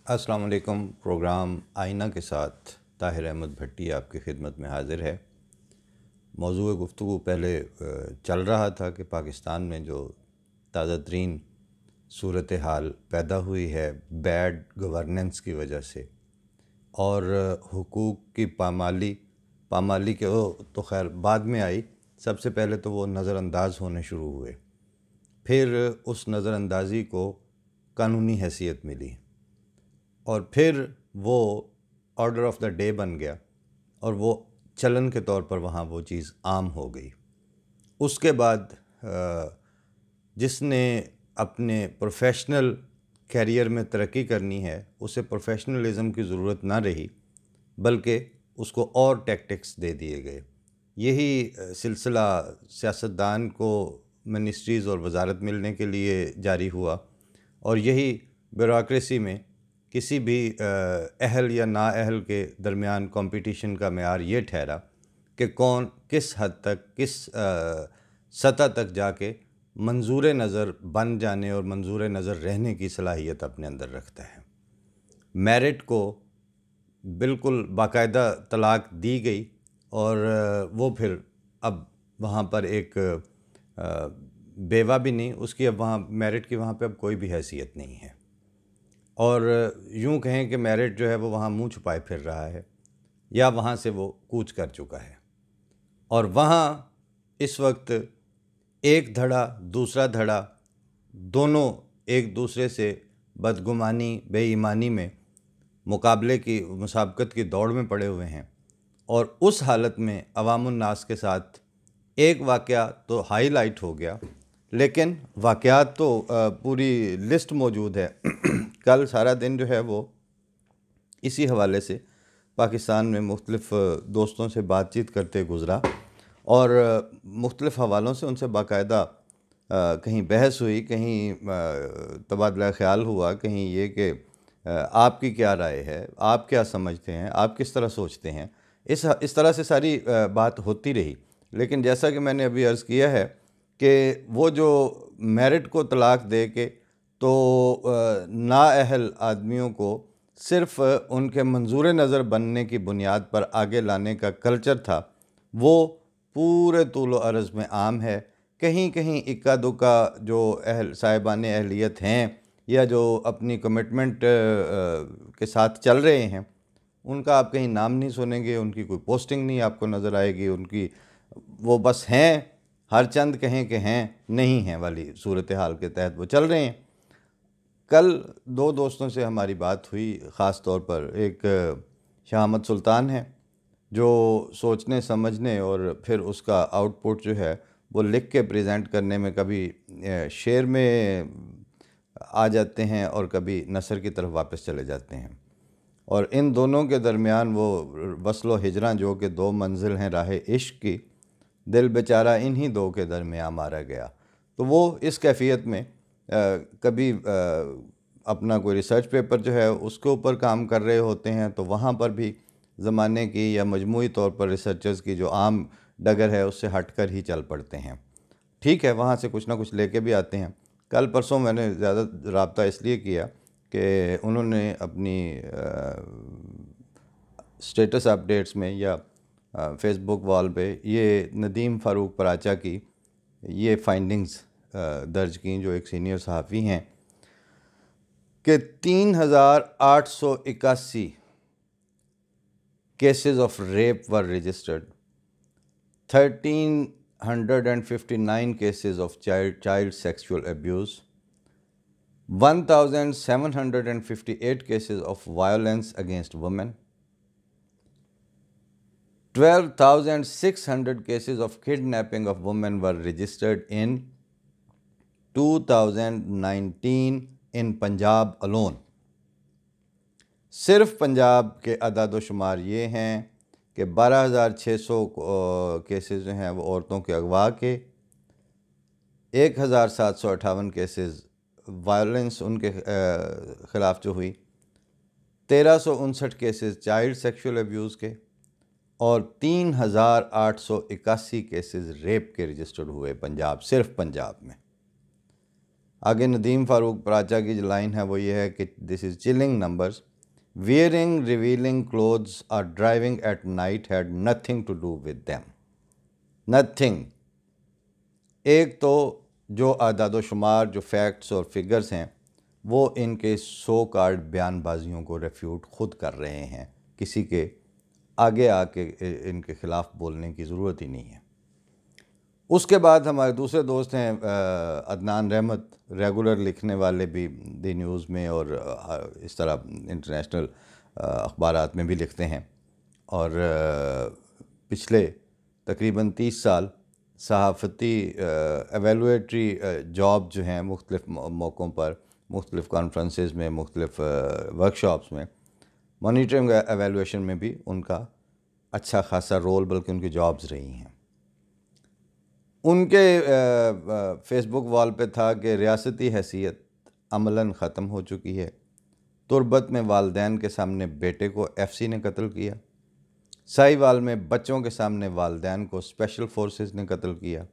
अस्सलाम वालेकुम। प्रोग्राम आईना के साथ ताहिर अहमद भट्टी आपकी खिदमत में हाज़िर है। मौजूद गुफ्तगू पहले चल रहा था कि पाकिस्तान में जो ताज़ा तरीन सूरत हाल पैदा हुई है बैड गवर्नेंस की वजह से और हुकूक की पामाली के वो तो खैर बाद में आई। सबसे पहले तो वो नज़रअंदाज होने शुरू हुए, फिर उस नज़रअंदाजी को कानूनी हैसियत मिली और फिर वो ऑर्डर ऑफ द डे बन गया और वो चलन के तौर पर वहाँ वो चीज़ आम हो गई। उसके बाद जिसने अपने प्रोफेशनल कैरियर में तरक्की करनी है उसे प्रोफेशनलिज़म की ज़रूरत ना रही, बल्कि उसको और टैक्टिक्स दे दिए गए। यही सिलसिला सियासतदान को मिनिस्ट्रीज़ और वजारत मिलने के लिए जारी हुआ और यही ब्यूरोक्रेसी में किसी भी अहल या नाअहल के दरमियान कंपटीशन का मेयार ये ठहरा कि कौन किस हद तक किस सतह तक जाके मंजूर नज़र बन जाने और मंजूर नज़र रहने की सलाहियत अपने अंदर रखता है। मेरिट को बिल्कुल बाकायदा तलाक दी गई और वो फिर अब वहाँ पर एक बेवा भी नहीं, उसकी अब वहाँ मेरिट की वहाँ पे अब कोई भी हैसियत नहीं है और यूँ कहें कि मेरिट जो है वो वहाँ मुंह छुपाए फिर रहा है या वहाँ से वो कूच कर चुका है और वहाँ इस वक्त एक धड़ा दूसरा धड़ा दोनों एक दूसरे से बदगुमानी बेईमानी में मुकाबले की मुसाबकत की दौड़ में पड़े हुए हैं और उस हालत में अवामुन नास के साथ एक वाक़या तो हाईलाइट हो गया, लेकिन वाक़यात तो पूरी लिस्ट मौजूद है। कल सारा दिन जो है वो इसी हवाले से पाकिस्तान में मुख्तलिफ़ दोस्तों से बातचीत करते गुज़रा और मुख्तलिफ़ हवालों से उनसे बाकायदा कहीं बहस हुई, कहीं तबादला ख़्याल हुआ, कहीं ये कि आपकी क्या राय है, आप क्या समझते हैं, आप किस तरह सोचते हैं। इस तरह से सारी बात होती रही। लेकिन जैसा कि मैंने अभी अर्ज़ किया है कि वो जो मेरिट को तलाक दे के तो नाअहल आदमियों को सिर्फ़ उनके मंजूर नज़र बनने की बुनियाद पर आगे लाने का कल्चर था, वो पूरे तूल व अर्ज़ में आम है। कहीं कहीं इक्का दुक्का जो साहिबान अहलियत हैं या जो अपनी कमिटमेंट के साथ चल रहे हैं उनका आप कहीं नाम नहीं सुनेंगे, उनकी कोई पोस्टिंग नहीं आपको नज़र आएगी, उनकी वो बस हैं, हर चंद कहें कि हैं नहीं हैं वाली सूरत हाल के तहत वो चल रहे हैं। कल दो दोस्तों से हमारी बात हुई, ख़ास तौर पर एक शाह अहमद सुल्तान है जो सोचने समझने और फिर उसका आउटपुट जो है वो लिख के प्रेजेंट करने में कभी शेर में आ जाते हैं और कभी नसर की तरफ वापस चले जाते हैं और इन दोनों के दरमियान वो वस्लो हिजरा जो कि दो मंजिल हैं राह इश्क की, दिल बेचारा इन्हीं दो के दरमियान मारा गया। तो वो इस कैफियत में कभी अपना कोई रिसर्च पेपर जो है उसके ऊपर काम कर रहे होते हैं तो वहाँ पर भी ज़माने की या मजमूई तौर पर रिसर्चर्स की जो आम डगर है उससे हट कर ही चल पड़ते हैं। ठीक है, वहाँ से कुछ ना कुछ लेके भी आते हैं। कल परसों मैंने ज़्यादा रब्ता इसलिए किया कि उन्होंने अपनी स्टेटस अपडेट्स में या फेसबुक वॉल पे ये नदीम फ़ारूक पराचा की ये फाइंडिंग्स दर्ज की, जो एक सीनियर सहाफ़ी हैं, कि 3,881 cases of rape were registered, 1,359 cases of child sexual abuse, 1,758 cases of violence against women, 12,600 cases of kidnapping of women were registered in 2019 in Punjab alone. सिर्फ पंजाब के अदाद शुमार ये हैं कि 12,600 केसेस जो हैं वो औरतों के अगवा के, 1,758 केसेस वायलेंस उनके ख़िलाफ़ जो हुई, 1,359 केसेस चाइल्ड सेक्सुअल अब्यूज़ के और 3,881 केसेस रेप के रजिस्टर्ड हुए पंजाब, सिर्फ पंजाब में। आगे नदीम फ़ारूक पराचा की जो लाइन है वो ये है कि this is chilling numbers, wearing revealing clothes और driving at night had nothing to do with them, nothing. एक तो जो आदाद शुमार, जो फैक्ट्स और फिगर्स हैं, वो इनके सो कार्ड बयानबाजियों को रेफ्यूट खुद कर रहे हैं, किसी के आगे आके इनके ख़िलाफ़ बोलने की ज़रूरत ही नहीं है। उसके बाद हमारे दूसरे दोस्त हैं अदनान रहमत, रेगुलर लिखने वाले भी दी न्यूज़ में और इस तरह इंटरनेशनल अखबारात में भी लिखते हैं, और पिछले तकरीबन 30 साल सहाफ़ती एवेलुएटरी जॉब जो हैं मुख्तलिफ़ मौक़ों पर, मुख्तलिफ़ कॉन्फ्रेंसेस में, मुख्तलिफ़ वर्कशॉप्स में, मॉनिटरिंग एवेलुएशन में भी उनका अच्छा खासा रोल, बल्कि उनकी जॉब्स रही हैं। उनके फ़ेसबुक वॉल पे था कि रियासती हैसियत अमलन ख़त्म हो चुकी है। तुर्बत में वालदैन के सामने बेटे को एफसी ने कत्ल किया। साहिवाल में बच्चों के सामने वालदैन को स्पेशल फोर्सेस ने कत्ल किया।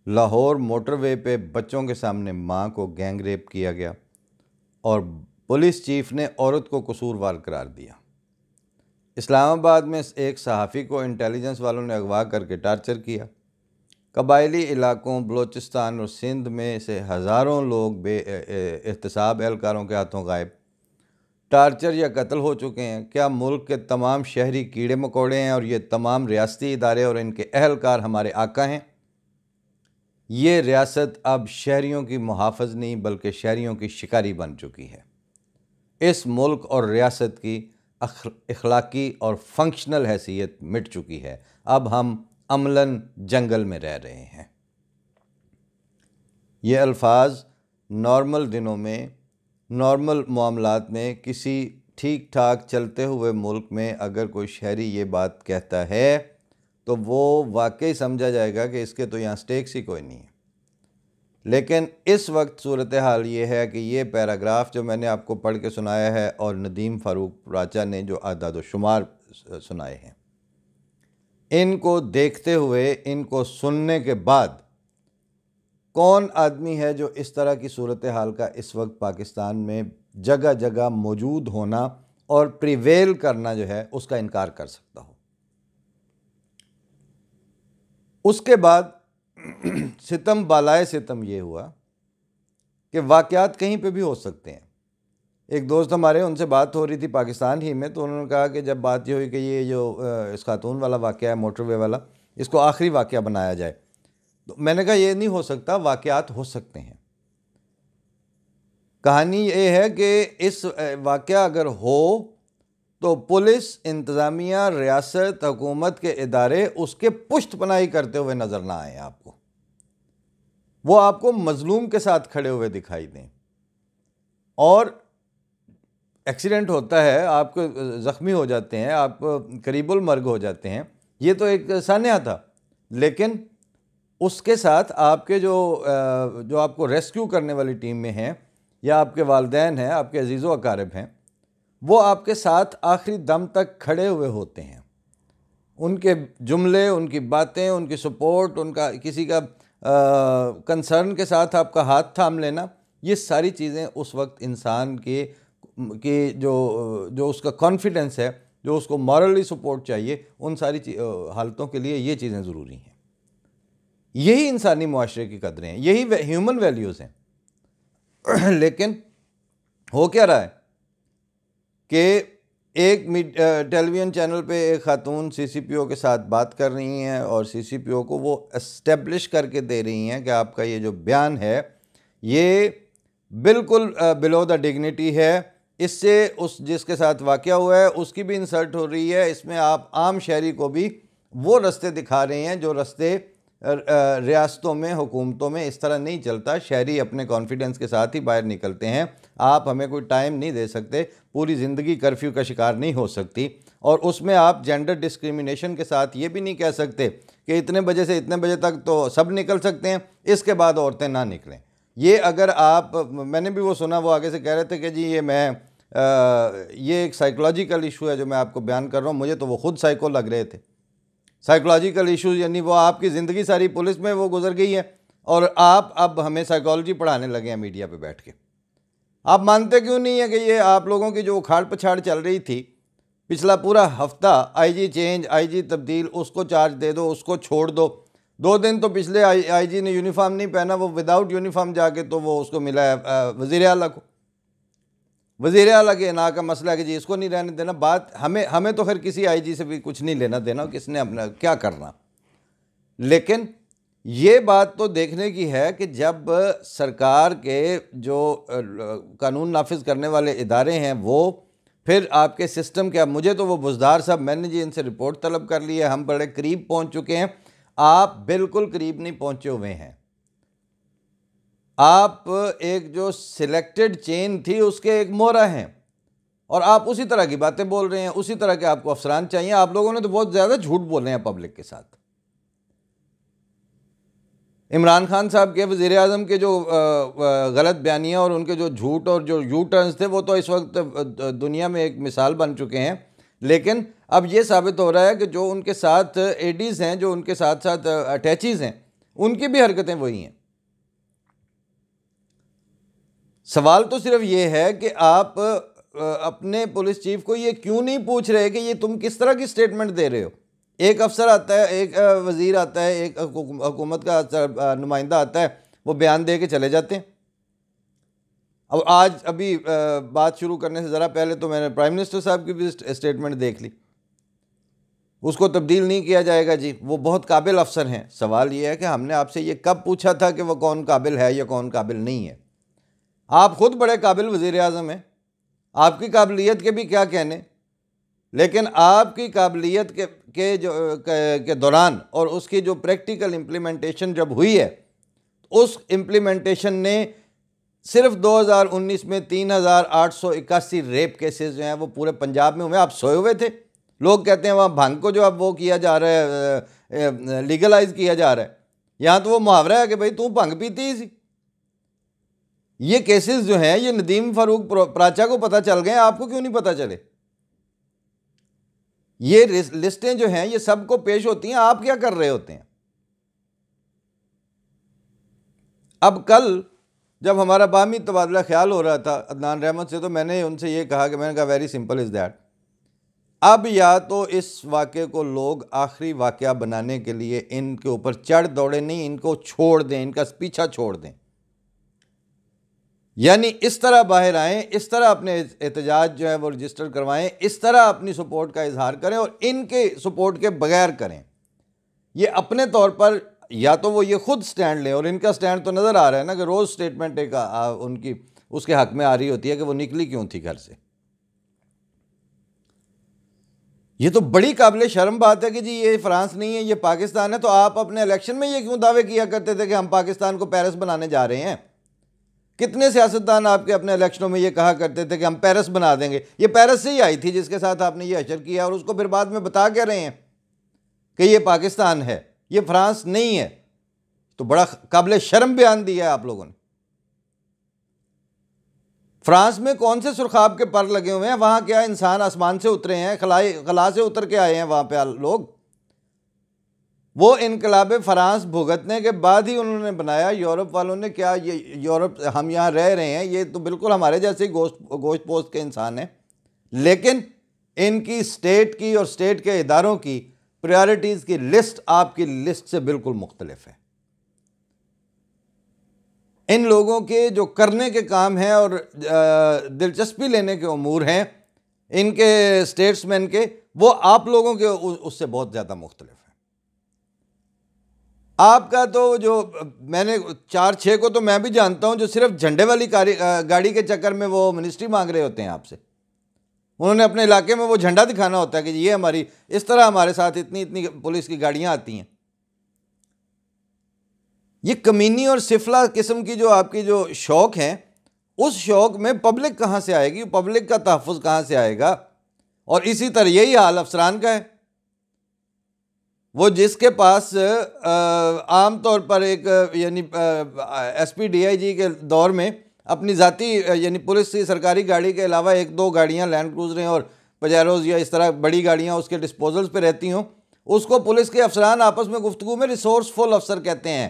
लाहौर मोटरवे पे बच्चों के सामने माँ को गैंग रेप किया गया और पुलिस चीफ ने औरत को कसूरवार करार दिया। इस्लामाबाद में एक सहाफ़ी को इंटेलिजेंस वालों ने अगवा करके टार्चर किया। कबायली इलाकों बलोचिस्तान और सिंध में से हज़ारों लोग एहतसाब एहलकारों के हाथों गायब, टार्चर या कत्ल हो चुके हैं। क्या मुल्क के तमाम शहरी कीड़े मकोड़े हैं और ये तमाम रियासती इदारे और इनके एहलकार हमारे आका हैं? ये रियासत अब शहरियों की मुहाफ़िज़ नहीं बल्कि शहरियों की शिकारी बन चुकी है। इस मुल्क और रियासत की अखलाकी और फंक्शनल हैसियत मिट चुकी है। अब हम अमलन जंगल में रह रहे हैं। ये अल्फाज नॉर्मल दिनों में, नॉर्मल मामलात में, किसी ठीक ठाक चलते हुए मुल्क में अगर कोई शहरी ये बात कहता है तो वो वाकई समझा जाएगा कि इसके तो यहाँ स्टेक्स ही कोई नहीं है। लेकिन इस वक्त सूरत हाल ये है कि ये पैराग्राफ जो मैंने आपको पढ़ के सुनाया है और नदीम फ़ारूक पराचा ने जो आदाद शुमार सुनाए हैं, इनको देखते हुए, इनको सुनने के बाद कौन आदमी है जो इस तरह की सूरत हाल का इस वक्त पाकिस्तान में जगह जगह मौजूद होना और प्रिवेल करना जो है उसका इनकार कर सकता हो? उसके बाद सितम बालाए सितम ये हुआ कि वाक़यात कहीं पे भी हो सकते हैं। एक दोस्त हमारे, उनसे बात हो रही थी पाकिस्तान ही में, तो उन्होंने कहा कि जब बात ये हुई कि ये जो इस खातून वाला वाक़या है, मोटरवे वाला, इसको आखिरी वाक़या बनाया जाए, तो मैंने कहा ये नहीं हो सकता, वाक़यात हो सकते हैं। कहानी ये है कि इस वाक़या अगर हो तो पुलिस, इंतज़ामिया, रियासत, हुकूमत के इदारे उसके पुष्ट पनाही करते हुए नज़र ना आए आपको, वो आपको मज़लूम के साथ खड़े हुए दिखाई दें। और एक्सीडेंट होता है, आप ज़ख्मी हो जाते हैं, आप करीबुल मर्ग हो जाते हैं, ये तो एक सान्या था, लेकिन उसके साथ आपके जो आपको रेस्क्यू करने वाली टीम में हैं या आपके वालिदैन हैं, आपके अजीज़ व अकारिब हैं, वो आपके साथ आखिरी दम तक खड़े हुए होते हैं। उनके जुमले, उनकी बातें, उनकी सपोर्ट, उनका किसी का कंसर्न के साथ आपका हाथ थाम लेना, ये सारी चीज़ें उस वक्त इंसान के जो उसका कॉन्फिडेंस है, जो उसको मॉरली सपोर्ट चाहिए, उन सारी हालतों के लिए ये चीज़ें ज़रूरी हैं। यही इंसानी मुआशरे की कदरें हैं, यही ह्यूमन वैल्यूज़ हैं। लेकिन हो क्या रहा है कि एक टेलीविज़न चैनल पे एक खातून CCPO के साथ बात कर रही हैं और CCPO को वो एस्टेब्लिश करके दे रही हैं कि आपका ये जो बयान है ये बिल्कुल बिलो द डिग्निटी है, इससे उस जिसके साथ वाक़या हुआ है उसकी भी इंसल्ट हो रही है, इसमें आप आम शहरी को भी वो रास्ते दिखा रहे हैं जो रास्ते रियासतों में, हुकूमतों में इस तरह नहीं चलता। शहरी अपने कॉन्फिडेंस के साथ ही बाहर निकलते हैं। आप हमें कोई टाइम नहीं दे सकते, पूरी ज़िंदगी कर्फ्यू का शिकार नहीं हो सकती, और उसमें आप जेंडर डिस्क्रिमिनेशन के साथ ये भी नहीं कह सकते कि इतने बजे से इतने बजे तक तो सब निकल सकते हैं, इसके बाद औरतें ना निकलें। ये अगर आप, मैंने भी वो सुना, वो आगे से कह रहे थे कि जी ये एक साइकोलॉजिकल इशू है जो मैं आपको बयान कर रहा हूँ, मुझे तो वो खुद साइको लग रहे थे। साइकोलॉजिकल इश्यूज़ यानी वो आपकी ज़िंदगी सारी पुलिस में वो गुजर गई है, और आप अब हमें साइकोलॉजी पढ़ाने लगे हैं मीडिया पे बैठ के। आप मानते क्यों नहीं है कि ये आप लोगों की जो उखाड़ पछाड़ चल रही थी पिछला पूरा हफ्ता, आईजी चेंज, आईजी तब्दील, उसको चार्ज दे दो, उसको छोड़ दो। 2 दिन तो पिछले आईजी ने यूनिफॉर्म नहीं पहना, वो विदाउट यूनिफॉर्म जाके तो वो उसको मिला है वज़ीर आला को। वज़ीर आला के ना का मसला है कि जी इसको नहीं रहने देना। बात हमें तो खैर किसी आईजी से भी कुछ नहीं लेना देना, किसने अपना क्या करना, लेकिन ये बात तो देखने की है कि जब सरकार के जो कानून नाफिज करने वाले इदारे हैं वो फिर आपके सिस्टम के, अब मुझे तो वो बुज़दार साहब, मैंने जी इनसे रिपोर्ट तलब कर ली है, हम बड़े करीब पहुंच चुके हैं। आप बिल्कुल करीब नहीं पहुंचे हुए हैं। आप एक जो सिलेक्टेड चेन थी उसके एक मोहरा हैं और आप उसी तरह की बातें बोल रहे हैं, उसी तरह के आपको अफसरान चाहिए। आप लोगों ने तो बहुत ज़्यादा झूठ बोले हैं पब्लिक के साथ। इमरान खान साहब के, वज़ीर आज़म के जो गलत बयानियाँ और उनके जो झूठ और जो यू टर्न्स थे वो तो इस वक्त दुनिया में एक मिसाल बन चुके हैं। लेकिन अब ये साबित हो रहा है कि जो उनके साथ एडीज़ हैं, जो उनके साथ साथ अटैचीज़ हैं, उनकी भी हरकतें वही हैं। सवाल तो सिर्फ ये है कि आप अपने पुलिस चीफ को ये क्यों नहीं पूछ रहे कि ये तुम किस तरह की स्टेटमेंट दे रहे हो। एक अफसर आता है, एक वज़ीर आता है, एक हुकूमत का नुमाइंदा आता है, वो बयान दे के चले जाते हैं। अब आज अभी बात शुरू करने से ज़रा पहले तो मैंने प्राइम मिनिस्टर साहब की भी स्टेटमेंट देख ली। उसको तब्दील नहीं किया जाएगा जी, वो बहुत काबिल अफसर हैं। सवाल ये है कि हमने आपसे ये कब पूछा था कि वो कौन काबिल है या कौन काबिल नहीं है। आप ख़ुद बड़े काबिल वज़ीर आज़म हैं, आपकी काबिलियत के भी क्या कहने, लेकिन आपकी काबिलियत के दौरान और उसकी जो प्रैक्टिकल इम्प्लीमेंटेशन जब हुई है, उस इम्प्लीमेंटेशन ने सिर्फ 2019 में 3881 रेप केसेस जो हैं वो पूरे पंजाब में हुए। आप सोए हुए थे। लोग कहते हैं वहाँ भंग को जो अब वो किया जा रहा है, लीगलाइज किया जा रहा है, यहाँ तो वो मुहावरा है कि भाई तू भंग पीती ही सी। ये केसेस जो हैं ये नदीम फारूक प्राचा को पता चल गए, आपको क्यों नहीं पता चले। ये लिस्टें जो हैं ये सबको पेश होती हैं, आप क्या कर रहे होते हैं। अब कल जब हमारा बाहमी तबादला ख्याल हो रहा था अदनान रहमत से, तो मैंने उनसे ये कहा कि मैंने कहा वेरी सिंपल इज़ दैट, अब या तो इस वाक़े को लोग आखिरी वाक़या बनाने के लिए इनके ऊपर चढ़ दौड़े नहीं, इनको छोड़ दें, इनका पीछा छोड़ दें। यानी इस तरह बाहर आएँ, इस तरह अपने एहतजाज जो है वो रजिस्टर करवाएं, इस तरह अपनी सपोर्ट का इजहार करें और इनके सपोर्ट के बगैर करें। ये अपने तौर पर या तो वो ये खुद स्टैंड लें, और इनका स्टैंड तो नज़र आ रहा है ना कि रोज़ स्टेटमेंट एक उनकी उसके हक में आ रही होती है कि वो निकली क्यों थी घर से। ये तो बड़ी काबिल शर्म बात है कि जी ये फ्रांस नहीं है, ये पाकिस्तान है। तो आप अपने इलेक्शन में ये क्यों दावे किया करते थे कि हम पाकिस्तान को पेरिस बनाने जा रहे हैं। कितने सियासतदान आपके अपने इलेक्शनों में ये कहा करते थे कि हम पेरिस बना देंगे। ये पेरिस से ही आई थी जिसके साथ आपने ये हशर किया, और उसको फिर बाद में बता क्या रहे हैं कि ये पाकिस्तान है, ये फ्रांस नहीं है। तो बड़ा काबिल शर्म बयान दिया है आप लोगों ने। फ्रांस में कौन से सुरखाब के पर लगे हुए हैं? वहां क्या इंसान आसमान से उतरे हैं, खला से उतर के आए हैं वहां पे लोग? वो इनकलाब फ्रांस भुगतने के बाद ही उन्होंने बनाया। यूरोप वालों ने क्या, ये यूरोप हम यहाँ रह रहे हैं, ये तो बिल्कुल हमारे जैसे ही गोश्त पोस्ट के इंसान हैं, लेकिन इनकी स्टेट की और स्टेट के इदारों की प्रायोरिटीज़ की लिस्ट आपकी लिस्ट से बिल्कुल मुख्तलिफ है। इन लोगों के जो करने के काम हैं और दिलचस्पी लेने के उमूर हैं इनके स्टेट्समैन के, वो आप लोगों के उससे बहुत ज़्यादा मुख्तलिफ है। आपका तो जो मैंने 4-6 को तो मैं भी जानता हूं जो सिर्फ झंडे वाली गाड़ी के चक्कर में वो मिनिस्ट्री मांग रहे होते हैं आपसे। उन्होंने अपने इलाके में वो झंडा दिखाना होता है कि ये हमारी, इस तरह हमारे साथ इतनी इतनी पुलिस की गाड़ियां आती हैं। ये कमीनी और सिफला किस्म की जो आपकी जो शौक हैं, उस शौक में पब्लिक कहाँ से आएगी, पब्लिक का तहफ़्फ़ुज़ कहाँ से आएगा। और इसी तरह यही हाल अफसरान का है। वो जिसके पास आम तौर पर एक यानी एसपी डीआईजी के दौर में अपनी ज़ाती यानी पुलिस की सरकारी गाड़ी के अलावा 1-2 गाड़ियाँ लैंड क्रूज़रें और पजेरोज़ या इस तरह बड़ी गाड़ियाँ उसके डिस्पोजल्स पे रहती हों, उसको पुलिस के अफसरान आपस में गुफ्तगू में रिसोर्सफुल अफसर कहते हैं।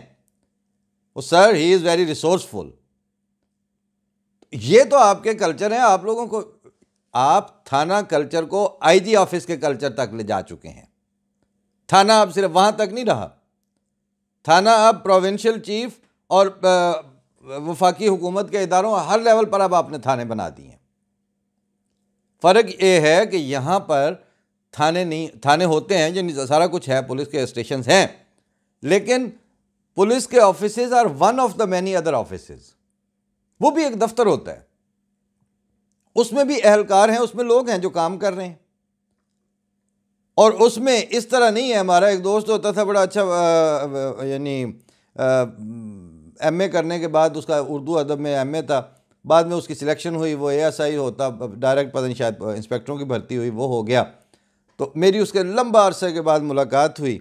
वो sir he is very resourceful. ये तो आपके कल्चर हैं, आप लोगों को, आप थाना कल्चर को आईजी ऑफिस के कल्चर तक ले जा चुके हैं। थाना अब सिर्फ वहां तक नहीं रहा, थाना अब प्रोविंशियल चीफ और वफाकी हुकूमत के इदारों हर लेवल पर अब आपने थाने बना दिए हैं। फ़र्क ये है कि यहाँ पर थाने नहीं, थाने होते हैं, ये सारा कुछ है, पुलिस के स्टेशन हैं, लेकिन पुलिस के offices are one of the many other offices. वो भी एक दफ्तर होता है, उसमें भी एहलकार हैं, उसमें लोग हैं जो काम कर रहे हैं, और उसमें इस तरह नहीं है। हमारा एक दोस्त होता था बड़ा अच्छा, यानी एमए करने के बाद उसका उर्दू अदब में एमए था, बाद में उसकी सिलेक्शन हुई, वो एएसआई होता, डायरेक्ट पता नहीं शायद इंस्पेक्टरों की भर्ती हुई, वो हो गया। तो मेरी उसके लंबा अरसे के बाद मुलाकात हुई,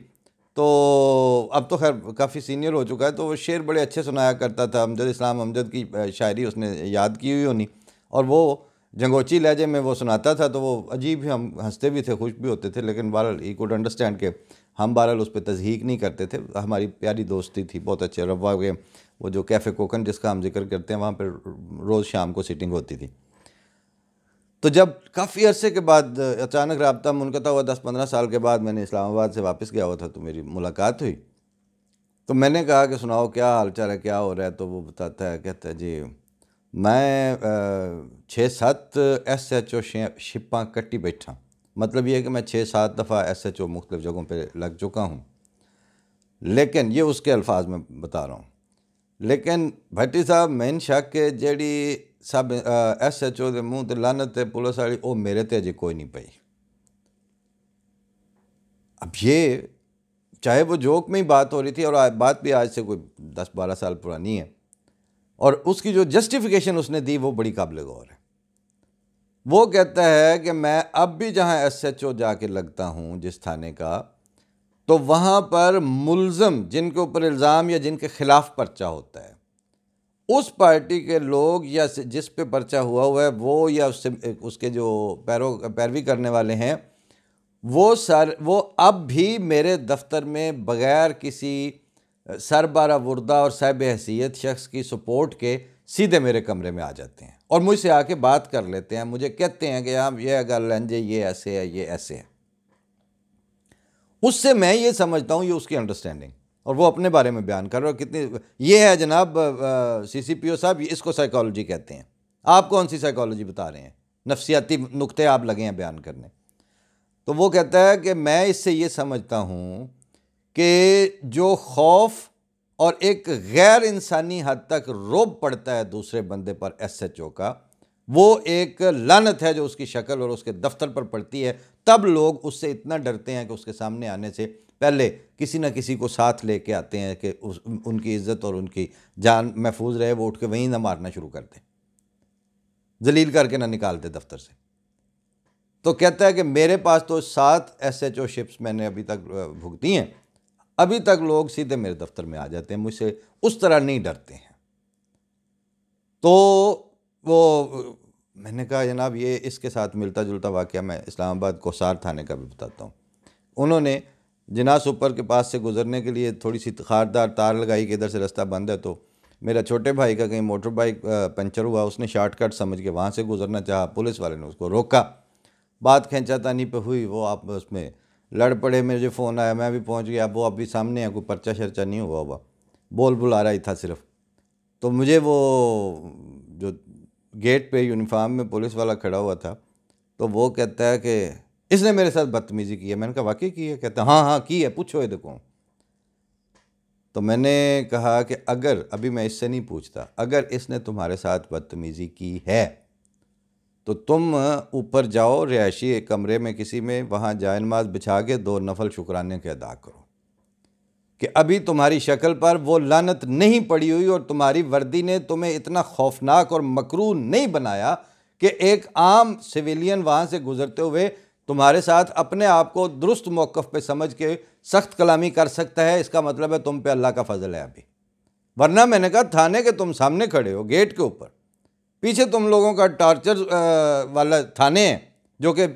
तो अब तो खैर काफ़ी सीनियर हो चुका है, तो वो शेर बड़े अच्छे सुनाया करता था। अमजद इस्लाम अमजद की शायरी उसने याद की हुई होनी, और वो जंगोची लहजे में वो सुनाता था, तो वो अजीब ही, हम हंसते भी थे, खुश भी होते थे, लेकिन बहरहाल ही कुड अंडरस्टैंड के हम बहरहाल उस पर तज़हीक नहीं करते थे। हमारी प्यारी दोस्ती थी, बहुत अच्छे। रवा के वो जो कैफ़े कोकन जिसका हम जिक्र करते हैं, वहाँ पर रोज़ शाम को सीटिंग होती थी। तो जब काफ़ी अरसे के बाद अचानक रब्ता मुनक़ता हुआ, 10-15 साल के बाद मैंने इस्लामाबाद से वापस गया हुआ था, तो मेरी मुलाकात हुई। तो मैंने कहा कि सुनाओ क्या हाल चाल है, क्या हो रहा है? तो वो बताता है, कहता है जी मैं 6-7 SHO शिप्पां कट्टी बैठा। मतलब ये है कि मैं 6-7 दफ़ा SHO मुख्तलिफ़ जगहों पे लग चुका हूँ। लेकिन ये उसके अल्फाज में बता रहा हूँ, लेकिन भट्टी साहब मैन शक के जेड़ी सब SHO के मुँह ते लानत है पुलिस वाली, वो मेरे ते अजे कोई नहीं पई। अब ये चाहे वो जोक में ही बात हो रही थी, और बात भी आज से कोई 10-12 साल पुरानी है, और उसकी जो जस्टिफिकेशन उसने दी वो बड़ी काबिल गौर है। वो कहता है कि मैं अब भी जहाँ SHO जाके लगता हूँ जिस थाने का, तो वहाँ पर मुल्ज़म जिनके ऊपर इल्ज़ाम या जिनके ख़िलाफ़ पर्चा होता है, उस पार्टी के लोग या जिस पे पर्चा हुआ है वो, या उससे उसके जो पैरवी करने वाले हैं, वो अब भी मेरे दफ्तर में बग़ैर किसी सरबरा वुर्दा और साहिब हैसियत शख्स की सपोर्ट के सीधे मेरे कमरे में आ जाते हैं और मुझसे आके बात कर लेते हैं। मुझे कहते हैं कि आप ये गल है, ये ऐसे है, ये ऐसे है। उससे मैं ये समझता हूँ ये उसकी अंडरस्टैंडिंग, और वो अपने बारे में बयान कर रहा है कितनी ये है जनाब CCPO साहब, इसको साइकोलॉजी कहते हैं। आप कौन सी साइकोलॉजी बता रहे हैं? नफ्सियाती नुक्ते आप लगे हैं बयान करने। तो वो कहता है कि मैं इससे ये समझता हूँ कि जो खौफ और एक गैर इंसानी हद तक रोब पड़ता है दूसरे बंदे पर SHO का, वो एक लानत है जो उसकी शक्ल और उसके दफ्तर पर पड़ती है। तब लोग उससे इतना डरते हैं कि उसके सामने आने से पहले किसी न किसी को साथ लेके आते हैं कि उनकी इज्जत और उनकी जान महफूज रहे, वो उठ के वहीं ना मारना शुरू कर दें, जलील करके ना निकाल दे दफ्तर से। तो कहता है कि मेरे पास तो 7 SHO शिप्स मैंने अभी तक भुगती हैं, अभी तक लोग सीधे मेरे दफ्तर में आ जाते हैं, मुझसे उस तरह नहीं डरते हैं। तो वो मैंने कहा जनाब ये इसके साथ मिलता जुलता वाक़या मैं इस्लामाबाद कोसार थाने का भी बताता हूँ। उन्होंने जिनास ऊपर के पास से गुज़रने के लिए थोड़ी सी खारदार तार लगाई कि इधर से रास्ता बंद है, तो मेरा छोटे भाई का कहीं मोटर बाइक पंचर हुआ, उसने शॉर्टकट समझ के वहाँ से गुज़रना चाहा, पुलिस वाले ने उसको रोका, बात खींचातानी पे हुई, वो आपस में लड़ पड़े। मुझे फ़ोन आया, मैं भी पहुंच गया, वो अभी सामने है, कोई पर्चा शर्चा नहीं हुआ हुआ, बोल बुला रहा ही था सिर्फ। तो मुझे वो जो गेट पे यूनिफॉर्म में पुलिस वाला खड़ा हुआ था, तो वो कहता है कि इसने मेरे साथ बदतमीज़ी की है। मैंने कहा वाकई की है? कहता हाँ हाँ की है, पूछो ये देखो। तो मैंने कहा कि अगर अभी मैं इससे नहीं पूछता, अगर इसने तुम्हारे साथ बदतमीज़ी की है तो तुम ऊपर जाओ रिहायशी कमरे में किसी में, वहाँ जाए नमाज बिछा के 2 नफल शुक्राने के अदा करो कि अभी तुम्हारी शक्ल पर वो लानत नहीं पड़ी हुई और तुम्हारी वर्दी ने तुम्हें इतना खौफनाक और मकरूह नहीं बनाया कि एक आम सिविलियन वहाँ से गुजरते हुए तुम्हारे साथ अपने आप को दुरुस्त मौक़िफ़ पे समझ के सख्त कलामी कर सकता है। इसका मतलब है तुम पे अल्लाह का फजल है अभी, वरना मैंने कहा थाने के तुम सामने खड़े हो गेट के ऊपर, पीछे तुम लोगों का टॉर्चर वाला थाने है जो कि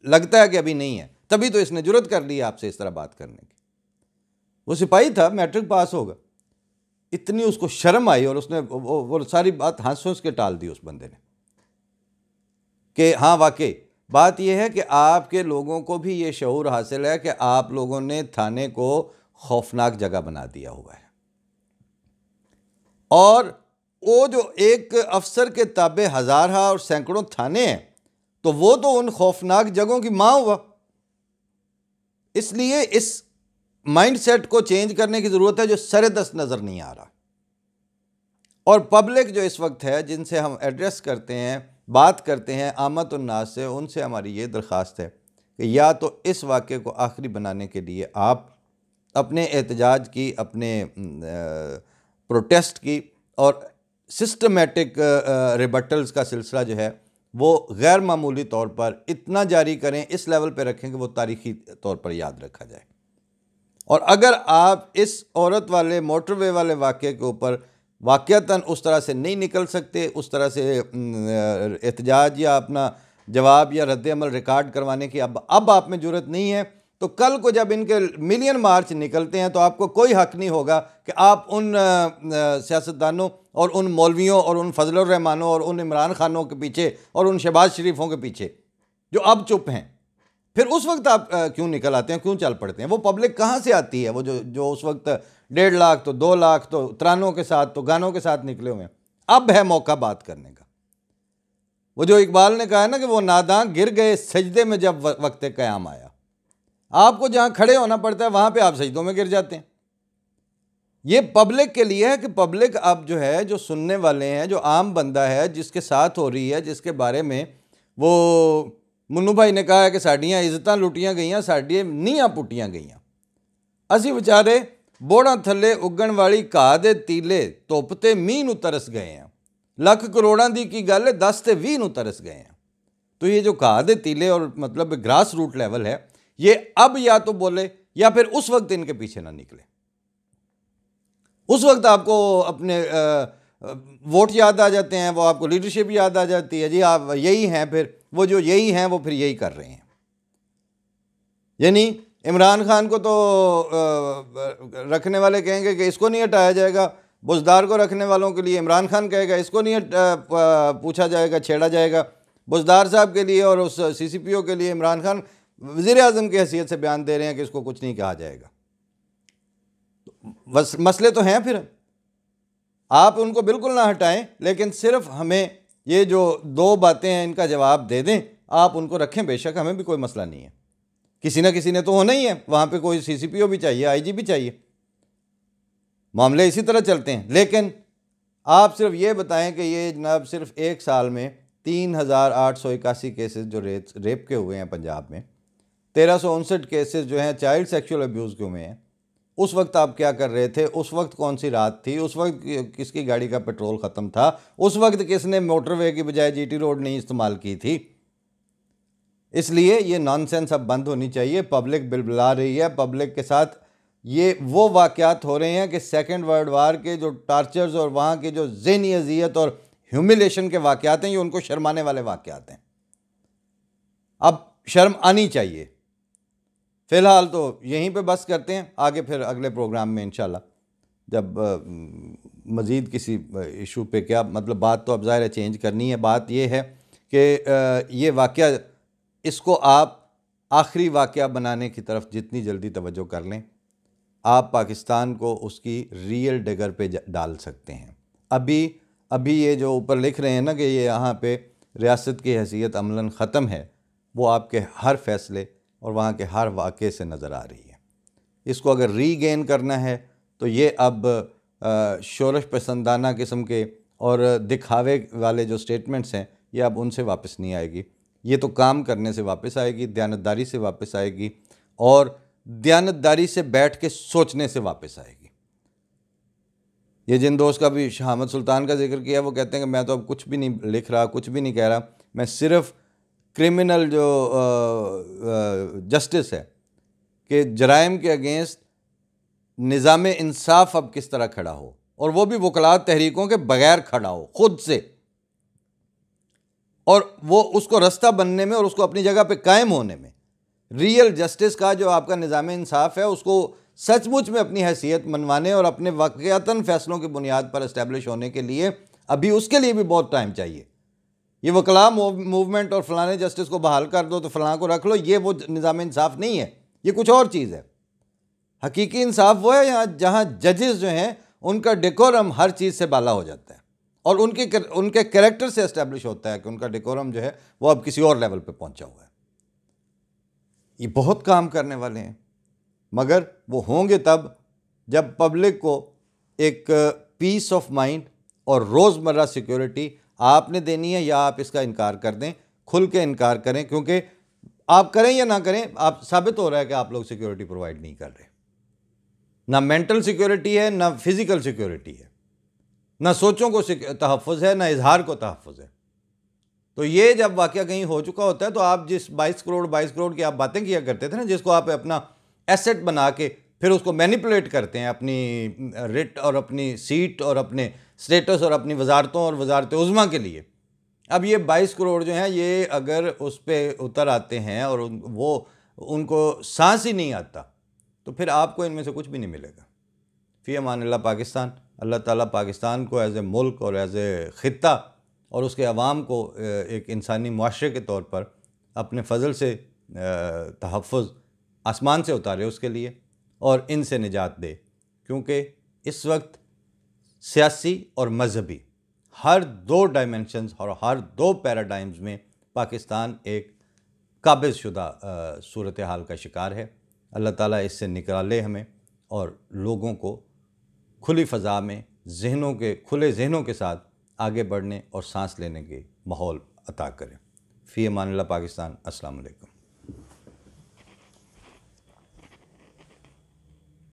लगता है कि अभी नहीं है, तभी तो इसने जुर्रत कर ली आपसे इस तरह बात करने की। वो सिपाही था, मैट्रिक पास होगा, इतनी उसको शर्म आई और उसने वो सारी बात हंस के टाल दी उस बंदे ने कि हाँ वाकई बात यह है कि आपके लोगों को भी ये शऊर हासिल है कि आप लोगों ने थाने को खौफनाक जगह बना दिया हुआ है, और वो जो एक अफसर के ताबे हजारा और सैकड़ों थाने हैं, तो वो तो उन खौफनाक जगहों की मां हुआ। इसलिए इस माइंडसेट को चेंज करने की ज़रूरत है जो सरेदस्त नज़र नहीं आ रहा। और पब्लिक जो इस वक्त है, जिनसे हम एड्रेस करते हैं, बात करते हैं आमत उन्नास से, उनसे हमारी ये दरख्वास्त है कि या तो इस वाक़े को आखिरी बनाने के लिए आप अपने एहतजाज की, अपने प्रोटेस्ट की और सिस्टमेटिक रिबटल्स का सिलसिला जो है वो गैर मामूली तौर पर इतना जारी करें, इस लेवल पे रखें कि वो तारीख़ी तौर पर याद रखा जाए। और अगर आप इस औरत वाले मोटरवे वाले वाक़े के ऊपर वाक़यातन उस तरह से नहीं निकल सकते, उस तरह से एहतजाज या अपना जवाब या रद्द-ए-अमल रिकॉर्ड करवाने की अब आप में ज़रूरत नहीं है, तो कल को जब इनके मिलियन मार्च निकलते हैं तो आपको कोई हक़ नहीं होगा कि आप उन सियासतदानों और उन मौलवियों और उन फजलुर रहमानों और उन इमरान खानों के पीछे और उन शहबाज शरीफों के पीछे जो अब चुप हैं, फिर उस वक्त आप क्यों निकल आते हैं, क्यों चल पड़ते हैं? वो पब्लिक कहाँ से आती है? वो जो उस वक्त 1.5 लाख तो 2 लाख तो तरानों के साथ तो गानों के साथ निकले हुए हैं। अब है मौका बात करने का। वो जो इकबाल ने कहा है ना कि वो नादां गिर गए सजदे में जब वक्त क़याम आया। आपको जहाँ खड़े होना पड़ता है वहाँ पे आप सजदों में गिर जाते हैं। ये पब्लिक के लिए है कि पब्लिक अब जो है, जो सुनने वाले हैं, जो आम बंदा है, जिसके साथ हो रही है, जिसके बारे में वो मुन्नू भाई ने कहा है कि साड़ियाँ इज्जतां लुटियाँ गईयां, साड़ी नीयां पुट्टियां गईयां, असी बेचारे बोड़ा थले उगण वाली घाह दे तीले धुप ते मींह नूं तरस गए हैं। लख करोड़ां दी की गल है, 10 ते 20 नूं तरस गए हैं। तो ये जो घाह दे तीले और मतलब ग्रास रूट लेवल है, ये अब या तो बोले या फिर उस वक्त इनके पीछे ना निकले। उस वक्त आपको अपने वोट याद आ जाते हैं, वो आपको लीडरशिप याद आ जाती है। जी आप यही हैं, फिर वो जो यही हैं वो फिर यही कर रहे हैं। यानी इमरान खान को तो रखने वाले कहेंगे कि इसको नहीं हटाया जाएगा, बुज़दार को रखने वालों के लिए इमरान खान कहेगा इसको नहीं पूछा जाएगा, छेड़ा जाएगा। बुज़दार साहब के लिए और उस CCPO के लिए इमरान खान वज़ीर आज़म की हैसियत से बयान दे रहे हैं कि इसको कुछ नहीं कहा जाएगा। बस मसले तो हैं। फिर आप उनको बिल्कुल ना हटाएं, लेकिन सिर्फ हमें ये जो 2 बातें हैं इनका जवाब दे दें। आप उनको रखें, बेशक हमें भी कोई मसला नहीं है, किसी ना किसी ने तो होना ही है वहाँ पे, कोई CCPO भी चाहिए, IG भी चाहिए, मामले इसी तरह चलते हैं। लेकिन आप सिर्फ ये बताएं कि ये जनाब सिर्फ 1 साल में 3881 केसेस जो रेप के हुए हैं पंजाब में, 1359 केसेस जो हैं चाइल्ड सेक्सुअल अब्यूज़ के हुए हैं। उस वक्त आप क्या कर रहे थे? उस वक्त कौन सी रात थी? उस वक्त किसकी गाड़ी का पेट्रोल ख़त्म था? उस वक्त किसने मोटरवे की बजाय GT रोड नहीं इस्तेमाल की थी? इसलिए ये नॉनसेंस अब बंद होनी चाहिए। पब्लिक बिलबिला रही है, पब्लिक के साथ ये वो वाक़यात हो रहे हैं कि सेकेंड वर्ल्ड वार के जो टार्चर्स और वहाँ के जो ज़हनी अज़ियत और ह्यूमिलेशन के वाक़यात हैं, ये उनको शर्माने वाले वाक़यात हैं। अब शर्म आनी चाहिए। फ़िलहाल तो यहीं पे बस करते हैं, आगे फिर अगले प्रोग्राम में इंशाल्लाह जब मज़ीद किसी इशू पे, क्या मतलब बात तो अब ज़ाहिर है चेंज करनी है। बात ये है कि ये वाक़या, इसको आप आखिरी वाक़या बनाने की तरफ जितनी जल्दी तवज्जो कर लें, आप पाकिस्तान को उसकी रियल डगर पे डाल सकते हैं। अभी ये जो ऊपर लिख रहे हैं ना कि ये यहाँ पे रियासत की हैसियत अमलन ख़त्म है, वो आपके हर फैसले और वहाँ के हर वाक़े से नज़र आ रही है। इसको अगर रीगेन करना है तो ये अब शोरश पसंदाना किस्म के और दिखावे वाले जो स्टेटमेंट्स हैं, ये अब उनसे वापस नहीं आएगी। ये तो काम करने से वापस आएगी, दयानतदारी से वापस आएगी और दयानतदारी से बैठ के सोचने से वापस आएगी। ये जिन दोस्त का भी शहामत सुल्तान का जिक्र किया, वो कहते हैं कि मैं तो अब कुछ भी नहीं लिख रहा, कुछ भी नहीं कह रहा, मैं सिर्फ क्रिमिनल जो जस्टिस है कि जराइम के अगेंस्ट निज़ाम इंसाफ अब किस तरह खड़ा हो, और वो भी वकलात तहरीकों के बगैर खड़ा हो खुद से, और वो उसको रास्ता बनने में और उसको अपनी जगह पे कायम होने में, रियल जस्टिस का जो आपका निज़ाम इंसाफ है उसको सचमुच में अपनी हैसियत मनवाने और अपने वाक़यातन फ़ैसलों की बुनियाद पर इस्टेब्लिश होने के लिए अभी उसके लिए भी बहुत टाइम चाहिए। ये वकला मूवमेंट और फलाने जस्टिस को बहाल कर दो तो फलां को रख लो, ये वो निज़ाम इंसाफ नहीं है, ये कुछ और चीज़ है। हकीकी इंसाफ वो है यहाँ जहाँ जजेस जो हैं उनका डेकोरम हर चीज़ से बाला हो जाता है और उनके कैरेक्टर से इस्टेब्लिश होता है कि उनका डेकोरम जो है वो अब किसी और लेवल पे पहुंचा हुआ है। ये बहुत काम करने वाले हैं, मगर वो होंगे तब जब पब्लिक को एक पीस ऑफ माइंड और रोज़मर्रा सिक्योरिटी आपने देनी है, या आप इसका इनकार कर दें, खुल के इनकार करें, क्योंकि आप करें या ना करें आप साबित हो रहा है कि आप लोग सिक्योरिटी प्रोवाइड नहीं कर रहे। ना मेंटल सिक्योरिटी है, ना फिज़िकल सिक्योरिटी है, ना सोचों को तहफ़्फ़ुज़ है, ना इजहार को तहफ़्फ़ुज़ है। तो ये जब वाक़या कहीं हो चुका होता है तो आप जिस 22 करोड़ की आप बातें किया करते थे ना, जिसको आप अपना एसेट बना के फिर उसको मैनिपुलेट करते हैं अपनी रिट और अपनी सीट और अपने स्टेटस और अपनी वजारतों और वजारत उज़्मा के लिए, अब ये 22 करोड़ जो हैं ये अगर उस पर उतर आते हैं और वो उनको सांस ही नहीं आता तो फिर आपको इनमें से कुछ भी नहीं मिलेगा। फ़ी अमानिल्लाह पाकिस्तान। अल्लाह ताला पाकिस्तान को एज़ ए मुल्क और एज़ ए ख़ित्ता और उसके अवाम को एक इंसानी मुआशरे के तौर पर अपने फ़ज़ल से तहफ़्फ़ुज़ आसमान से उतारे उसके लिए और इनसे निजात दे, क्योंकि इस वक्त सियासी और मजहबी हर दो डायमेंशंस और हर दो पैराडाइम्स में पाकिस्तान एक काबिज़ शुदा सूरत हाल का शिकार है। अल्लाह ताला इससे निकाले हमें और लोगों को खुली फ़ज़ा में खुले जहनों के साथ आगे बढ़ने और सांस लेने के माहौल अता करें। फ़ी अमानिल्लाह पाकिस्तान। अस्सलाम वालेकुम।